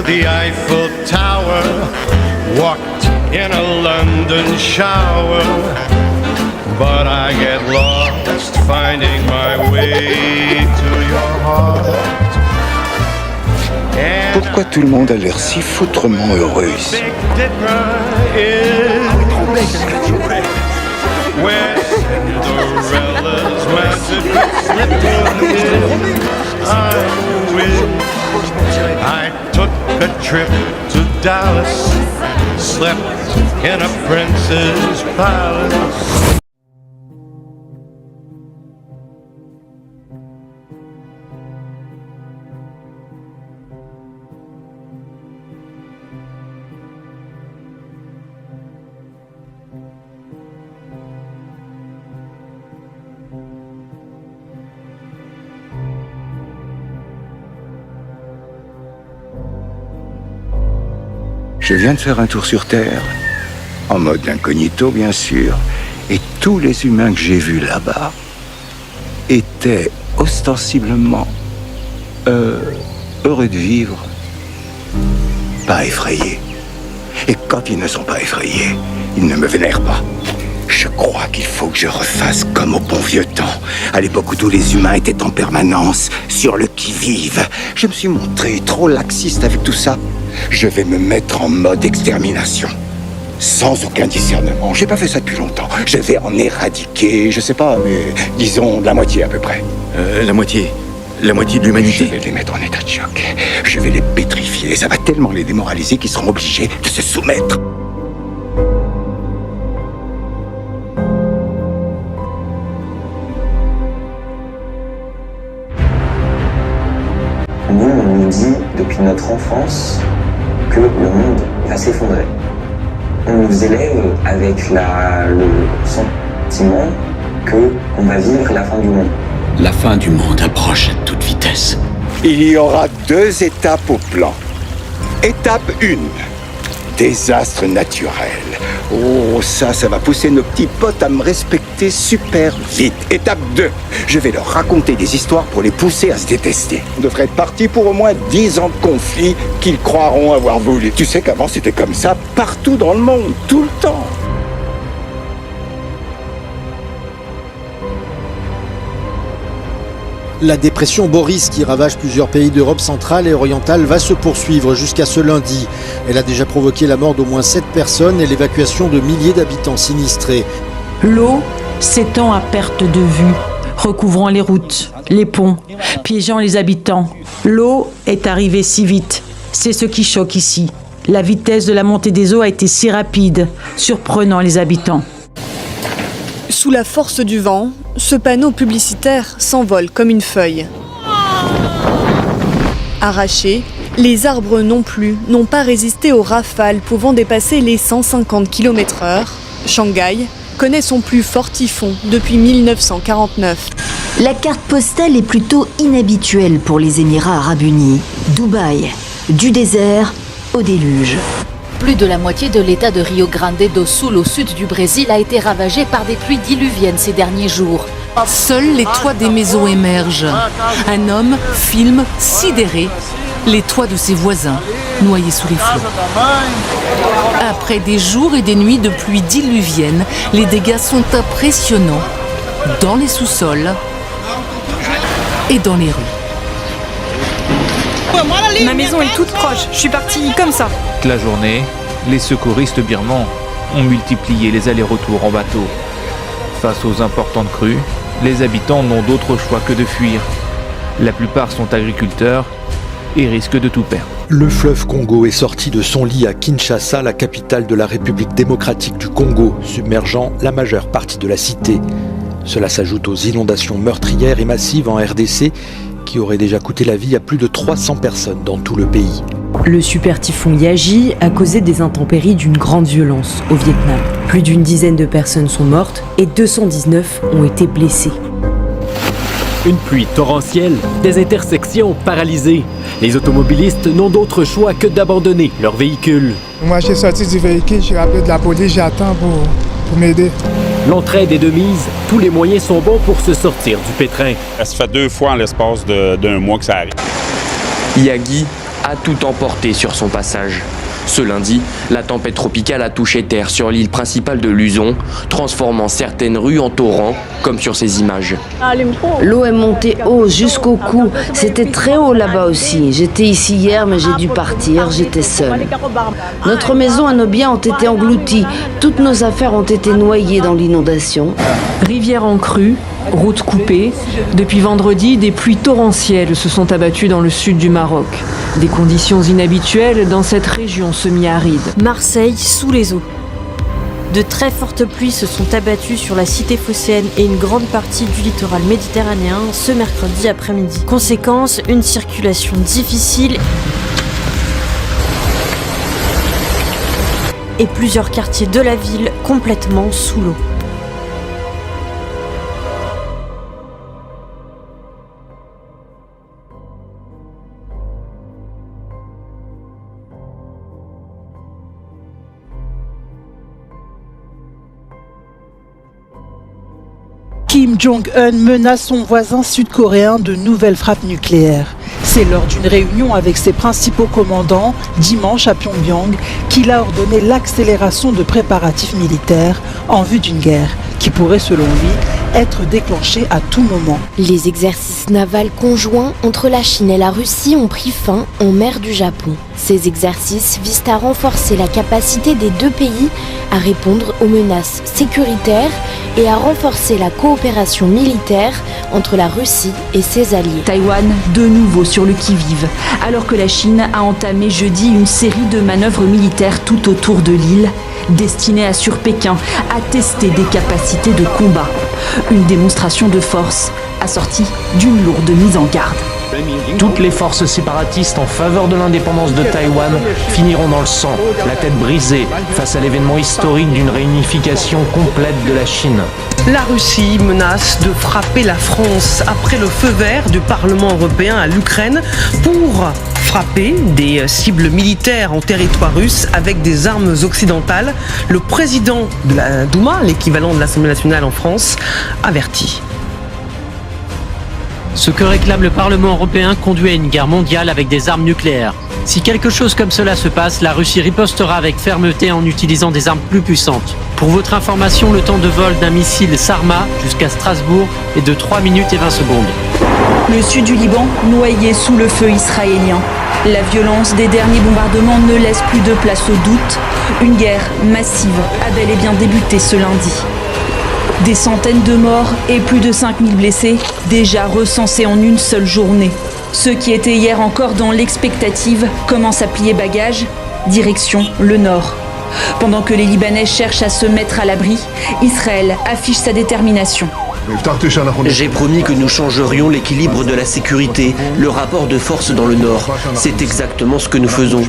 the Eiffel Tower, walked in a London shower, but I get lost finding my way to your heart. Pourquoi tout le monde a l'air si foutrement heureux ici? I took a trip to Dallas, slept in a prince's palace. Je viens de faire un tour sur Terre, en mode incognito bien sûr, et tous les humains que j'ai vus là-bas étaient ostensiblement heureux de vivre, pas effrayés. Et quand ils ne sont pas effrayés, ils ne me vénèrent pas. Je crois qu'il faut que je refasse comme au bon vieux temps, à l'époque où tous les humains étaient en permanence sur le qui-vive. Je me suis montré trop laxiste avec tout ça. Je vais me mettre en mode extermination, sans aucun discernement. J'ai pas fait ça depuis longtemps. Je vais en éradiquer, je sais pas, mais disons la moitié à peu près. La moitié de l'humanité. Je vais les mettre en état de choc. Je vais les pétrifier. Ça va tellement les démoraliser qu'ils seront obligés de se soumettre. Nous, on nous dit depuis notre enfance que le monde va s'effondrer. On nous élève avec le sentiment qu'on va vivre la fin du monde. La fin du monde approche à toute vitesse. Il y aura 2 étapes au plan. Étape 1, désastre naturel. Oh, ça va pousser nos petits potes à me respecter super vite. Étape 2, je vais leur raconter des histoires pour les pousser à se détester. On devrait être parti pour au moins 10 ans de conflit qu'ils croiront avoir voulu. Tu sais qu'avant c'était comme ça partout dans le monde, tout le temps. La dépression Boris, qui ravage plusieurs pays d'Europe centrale et orientale, va se poursuivre jusqu'à ce lundi. Elle a déjà provoqué la mort d'au moins 7 personnes et l'évacuation de milliers d'habitants sinistrés. L'eau s'étend à perte de vue, recouvrant les routes, les ponts, piégeant les habitants. L'eau est arrivée si vite. C'est ce qui choque ici. La vitesse de la montée des eaux a été si rapide, surprenant les habitants. Sous la force du vent, ce panneau publicitaire s'envole comme une feuille. Arrachés, les arbres non plus n'ont pas résisté aux rafales pouvant dépasser les 150 km/h. Shanghai connaît son plus fort typhon depuis 1949. La carte postale est plutôt inhabituelle pour les Émirats arabes unis. Dubaï, du désert au déluge. Plus de la moitié de l'état de Rio Grande do Sul au sud du Brésil a été ravagé par des pluies diluviennes ces derniers jours. Seuls les toits des maisons émergent. Un homme filme, sidéré, les toits de ses voisins, noyés sous les flots. Après des jours et des nuits de pluie diluvienne, les dégâts sont impressionnants dans les sous-sols et dans les rues. Ma maison est toute proche, je suis partie comme ça. Toute la journée, les secouristes birmans ont multiplié les allers-retours en bateau. Face aux importantes crues, les habitants n'ont d'autre choix que de fuir. La plupart sont agriculteurs et risquent de tout perdre. Le fleuve Congo est sorti de son lit à Kinshasa, la capitale de la République démocratique du Congo, submergeant la majeure partie de la cité. Cela s'ajoute aux inondations meurtrières et massives en RDC, qui aurait déjà coûté la vie à plus de 300 personnes dans tout le pays. Le super typhon Yagi a causé des intempéries d'une grande violence au Vietnam. Plus d'une dizaine de personnes sont mortes et 219 ont été blessées. Une pluie torrentielle, des intersections paralysées. Les automobilistes n'ont d'autre choix que d'abandonner leur véhicule. Moi, j'ai sorti du véhicule, j'ai appelé de la police, j'attends pour m'aider. L'entraide est de mise, tous les moyens sont bons pour se sortir du pétrin. Ça se fait 2 fois en l'espace d'un mois que ça arrive. Yagi a tout emporté sur son passage. Ce lundi, la tempête tropicale a touché terre sur l'île principale de Luzon, transformant certaines rues en torrents, comme sur ces images. L'eau est montée haut jusqu'au cou. C'était très haut là-bas aussi. J'étais ici hier, mais j'ai dû partir. J'étais seule. Notre maison et nos biens ont été engloutis. Toutes nos affaires ont été noyées dans l'inondation. Rivière en crue, route coupée. Depuis vendredi, des pluies torrentielles se sont abattues dans le sud du Maroc. Des conditions inhabituelles dans cette région semi-aride. Marseille sous les eaux. De très fortes pluies se sont abattues sur la cité phocéenne et une grande partie du littoral méditerranéen ce mercredi après-midi. Conséquence, une circulation difficile et plusieurs quartiers de la ville complètement sous l'eau. Kim Jong-un menace son voisin sud-coréen de nouvelles frappes nucléaires. C'est lors d'une réunion avec ses principaux commandants, dimanche à Pyongyang, qu'il a ordonné l'accélération de préparatifs militaires en vue d'une guerre qui pourrait, selon lui, être déclenchée à tout moment. Les exercices navals conjoints entre la Chine et la Russie ont pris fin en mer du Japon. Ces exercices visent à renforcer la capacité des deux pays à répondre aux menaces sécuritaires et à renforcer la coopération militaire entre la Russie et ses alliés. Taïwan, de nouveau sur le qui-vive, alors que la Chine a entamé jeudi une série de manœuvres militaires tout autour de l'île, destinées à sur Pékin à tester des capacités de combat. Une démonstration de force assortie d'une lourde mise en garde. Toutes les forces séparatistes en faveur de l'indépendance de Taïwan finiront dans le sang, la tête brisée, face à l'événement historique d'une réunification complète de la Chine. La Russie menace de frapper la France après le feu vert du Parlement européen à l'Ukraine pour frapper des cibles militaires en territoire russe avec des armes occidentales. Le président de la Douma, l'équivalent de l'Assemblée nationale en France, avertit. Ce que réclame le Parlement européen conduit à une guerre mondiale avec des armes nucléaires. Si quelque chose comme cela se passe, la Russie ripostera avec fermeté en utilisant des armes plus puissantes. Pour votre information, le temps de vol d'un missile Sarma jusqu'à Strasbourg est de 3 minutes et 20 secondes. Le sud du Liban, noyé sous le feu israélien. La violence des derniers bombardements ne laisse plus de place au doute. Une guerre massive a bel et bien débuté ce lundi. Des centaines de morts et plus de 5000 blessés, déjà recensés en une seule journée. Ceux qui étaient hier encore dans l'expectative commencent à plier bagages, direction le nord. Pendant que les Libanais cherchent à se mettre à l'abri, Israël affiche sa détermination. J'ai promis que nous changerions l'équilibre de la sécurité, le rapport de force dans le nord. C'est exactement ce que nous faisons.